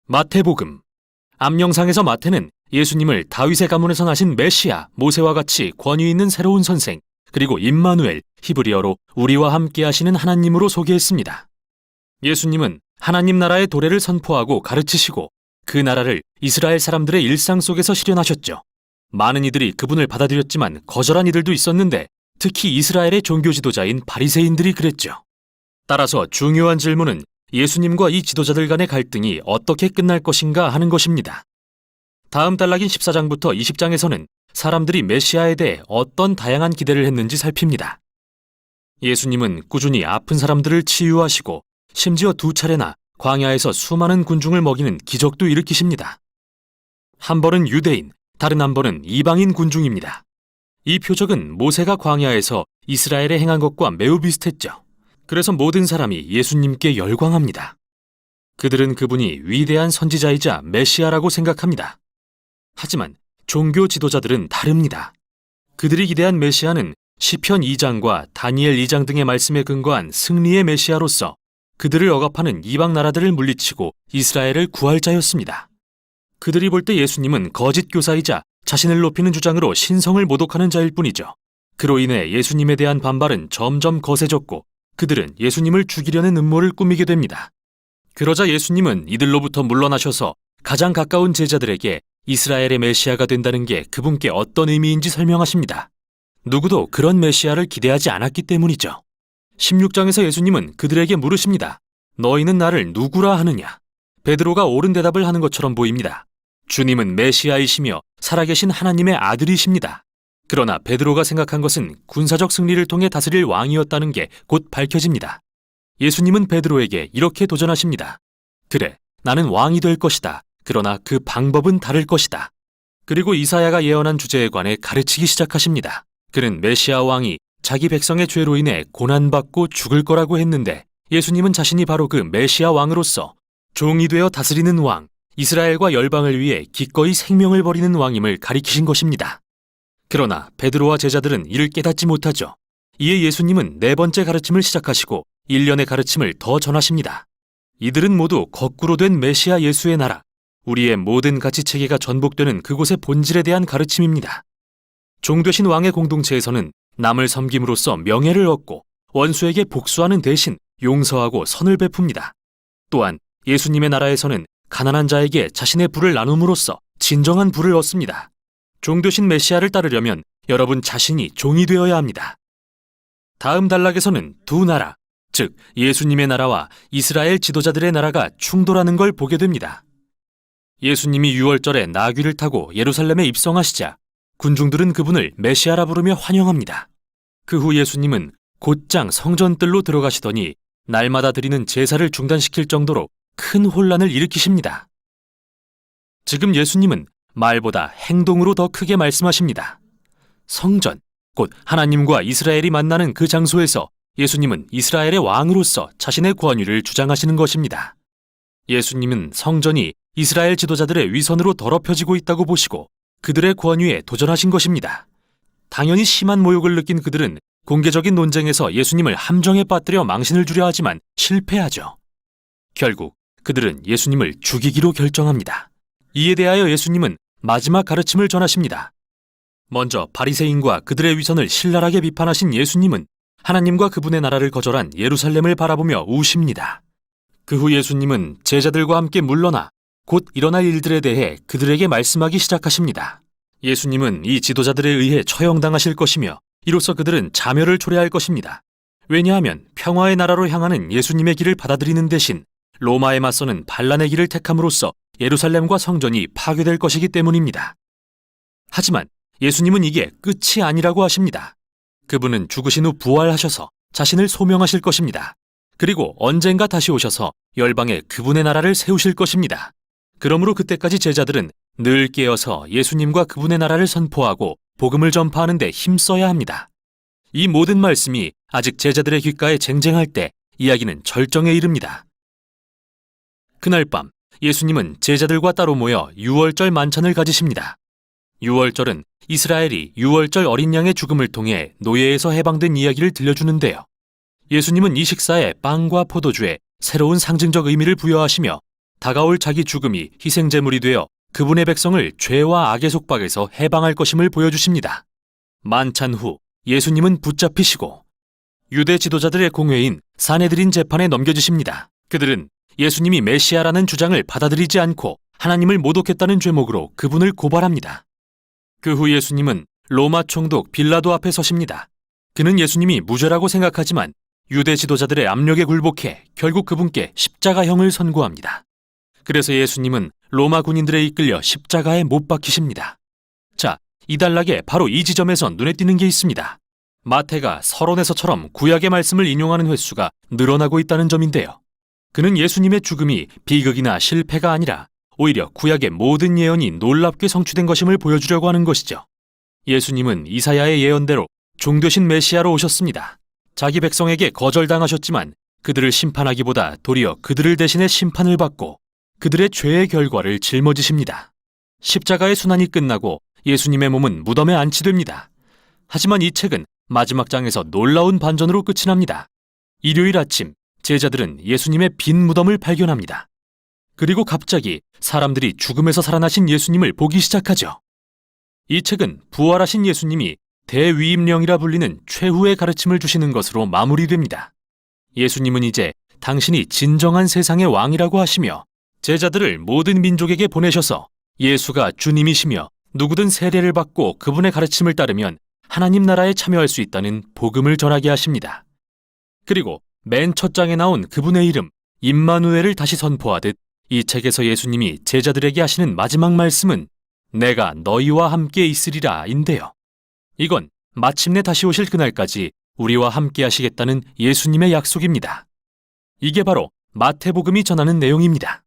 마태복음. 앞영상에서 마태는 예수님을 다윗의 가문에서 나신 메시아, 모세와 같이 권위 있는 새로운 선생, 그리고 임마누엘, 히브리어로 우리와 함께 하시는 하나님으로 소개했습니다. 예수님은 하나님 나라의 도래를 선포하고 가르치시고 그 나라를 이스라엘 사람들의 일상 속에서 실현하셨죠. 많은 이들이 그분을 받아들였지만 거절한 이들도 있었는데 특히 이스라엘의 종교 지도자인 바리새인들이 그랬죠. 따라서 중요한 질문은 예수님과 이 지도자들 간의 갈등이 어떻게 끝날 것인가 하는 것입니다. 다음 단락인 14장부터 20장에서는 사람들이 메시아에 대해 어떤 다양한 기대를 했는지 살핍니다. 예수님은 꾸준히 아픈 사람들을 치유하시고 심지어 2차례나 광야에서 수많은 군중을 먹이는 기적도 일으키십니다. 한 번은 유대인, 다른 한 번은 이방인 군중입니다. 이 표적은 모세가 광야에서 이스라엘에 행한 것과 매우 비슷했죠. 그래서 모든 사람이 예수님께 열광합니다. 그들은 그분이 위대한 선지자이자 메시아라고 생각합니다. 하지만 종교 지도자들은 다릅니다. 그들이 기대한 메시아는 시편 2장과 다니엘 2장 등의 말씀에 근거한 승리의 메시아로서 그들을 억압하는 이방 나라들을 물리치고 이스라엘을 구할 자였습니다. 그들이 볼 때 예수님은 거짓 교사이자 자신을 높이는 주장으로 신성을 모독하는 자일 뿐이죠. 그로 인해 예수님에 대한 반발은 점점 거세졌고 그들은 예수님을 죽이려는 음모를 꾸미게 됩니다. 그러자 예수님은 이들로부터 물러나셔서 가장 가까운 제자들에게 이스라엘의 메시아가 된다는 게 그분께 어떤 의미인지 설명하십니다. 누구도 그런 메시아를 기대하지 않았기 때문이죠. 16장에서 예수님은 그들에게 물으십니다. 너희는 나를 누구라 하느냐? 베드로가 옳은 대답을 하는 것처럼 보입니다. 주님은 메시아이시며 살아계신 하나님의 아들이십니다. 그러나 베드로가 생각한 것은 군사적 승리를 통해 다스릴 왕이었다는 게 곧 밝혀집니다. 예수님은 베드로에게 이렇게 도전하십니다. 그래, 나는 왕이 될 것이다. 그러나 그 방법은 다를 것이다. 그리고 이사야가 예언한 주제에 관해 가르치기 시작하십니다. 그는 메시아 왕이 자기 백성의 죄로 인해 고난받고 죽을 거라고 했는데 예수님은 자신이 바로 그 메시아 왕으로서 종이 되어 다스리는 왕, 이스라엘과 열방을 위해 기꺼이 생명을 버리는 왕임을 가리키신 것입니다. 그러나 베드로와 제자들은 이를 깨닫지 못하죠. 이에 예수님은 네 번째 가르침을 시작하시고 일련의 가르침을 더 전하십니다. 이들은 모두 거꾸로 된 메시아 예수의 나라, 우리의 모든 가치체계가 전복되는 그곳의 본질에 대한 가르침입니다. 종되신 왕의 공동체에서는 남을 섬김으로써 명예를 얻고 원수에게 복수하는 대신 용서하고 선을 베풉니다. 또한 예수님의 나라에서는 가난한 자에게 자신의 부를 나눔으로써 진정한 부를 얻습니다. 종되신 메시아를 따르려면 여러분 자신이 종이 되어야 합니다. 다음 단락에서는 두 나라, 즉 예수님의 나라와 이스라엘 지도자들의 나라가 충돌하는 걸 보게 됩니다. 예수님이 유월절에 나귀를 타고 예루살렘에 입성하시자 군중들은 그분을 메시아라 부르며 환영합니다. 그 후 예수님은 곧장 성전뜰로 들어가시더니 날마다 드리는 제사를 중단시킬 정도로 큰 혼란을 일으키십니다. 지금 예수님은 말보다 행동으로 더 크게 말씀하십니다. 성전, 곧 하나님과 이스라엘이 만나는 그 장소에서 예수님은 이스라엘의 왕으로서 자신의 권위를 주장하시는 것입니다. 예수님은 성전이 이스라엘 지도자들의 위선으로 더럽혀지고 있다고 보시고 그들의 권위에 도전하신 것입니다. 당연히 심한 모욕을 느낀 그들은 공개적인 논쟁에서 예수님을 함정에 빠뜨려 망신을 주려 하지만 실패하죠. 결국 그들은 예수님을 죽이기로 결정합니다. 이에 대하여 예수님은 마지막 가르침을 전하십니다. 먼저 바리새인과 그들의 위선을 신랄하게 비판하신 예수님은 하나님과 그분의 나라를 거절한 예루살렘을 바라보며 우십니다. 그 후 예수님은 제자들과 함께 물러나 곧 일어날 일들에 대해 그들에게 말씀하기 시작하십니다. 예수님은 이 지도자들에 의해 처형당하실 것이며 이로써 그들은 자멸을 초래할 것입니다. 왜냐하면 평화의 나라로 향하는 예수님의 길을 받아들이는 대신 로마에 맞서는 반란의 길을 택함으로써 예루살렘과 성전이 파괴될 것이기 때문입니다. 하지만 예수님은 이게 끝이 아니라고 하십니다. 그분은 죽으신 후 부활하셔서 자신을 소명하실 것입니다. 그리고 언젠가 다시 오셔서 열방에 그분의 나라를 세우실 것입니다. 그러므로 그때까지 제자들은 늘 깨어서 예수님과 그분의 나라를 선포하고 복음을 전파하는 데 힘써야 합니다. 이 모든 말씀이 아직 제자들의 귓가에 쟁쟁할 때 이야기는 절정에 이릅니다. 그날 밤 예수님은 제자들과 따로 모여 유월절 만찬을 가지십니다. 유월절은 이스라엘이 유월절 어린 양의 죽음을 통해 노예에서 해방된 이야기를 들려주는데요. 예수님은 이 식사에 빵과 포도주에 새로운 상징적 의미를 부여하시며 다가올 자기 죽음이 희생제물이 되어 그분의 백성을 죄와 악의 속박에서 해방할 것임을 보여주십니다. 만찬 후 예수님은 붙잡히시고 유대 지도자들의 공회인 사네드린 재판에 넘겨지십니다. 그들은 예수님이 메시아라는 주장을 받아들이지 않고 하나님을 모독했다는 죄목으로 그분을 고발합니다. 그 후 예수님은 로마 총독 빌라도 앞에 서십니다. 그는 예수님이 무죄라고 생각하지만 유대 지도자들의 압력에 굴복해 결국 그분께 십자가형을 선고합니다. 그래서 예수님은 로마 군인들에 이끌려 십자가에 못 박히십니다. 자, 이 단락에 바로 이 지점에서 눈에 띄는 게 있습니다. 마태가 서론에서처럼 구약의 말씀을 인용하는 횟수가 늘어나고 있다는 점인데요. 그는 예수님의 죽음이 비극이나 실패가 아니라 오히려 구약의 모든 예언이 놀랍게 성취된 것임을 보여주려고 하는 것이죠. 예수님은 이사야의 예언대로 종되신 메시아로 오셨습니다. 자기 백성에게 거절당하셨지만 그들을 심판하기보다 도리어 그들을 대신해 심판을 받고 그들의 죄의 결과를 짊어지십니다. 십자가의 순환이 끝나고 예수님의 몸은 무덤에 안치됩니다. 하지만 이 책은 마지막 장에서 놀라운 반전으로 끝이 납니다. 일요일 아침 제자들은 예수님의 빈 무덤을 발견합니다. 그리고 갑자기 사람들이 죽음에서 살아나신 예수님을 보기 시작하죠. 이 책은 부활하신 예수님이 대위임령이라 불리는 최후의 가르침을 주시는 것으로 마무리됩니다. 예수님은 이제 당신이 진정한 세상의 왕이라고 하시며 제자들을 모든 민족에게 보내셔서 예수가 주님이시며 누구든 세례를 받고 그분의 가르침을 따르면 하나님 나라에 참여할 수 있다는 복음을 전하게 하십니다. 그리고 맨 첫 장에 나온 그분의 이름 임마누엘을 다시 선포하듯 이 책에서 예수님이 제자들에게 하시는 마지막 말씀은 내가 너희와 함께 있으리라 인데요. 이건 마침내 다시 오실 그날까지 우리와 함께 하시겠다는 예수님의 약속입니다. 이게 바로 마태복음이 전하는 내용입니다.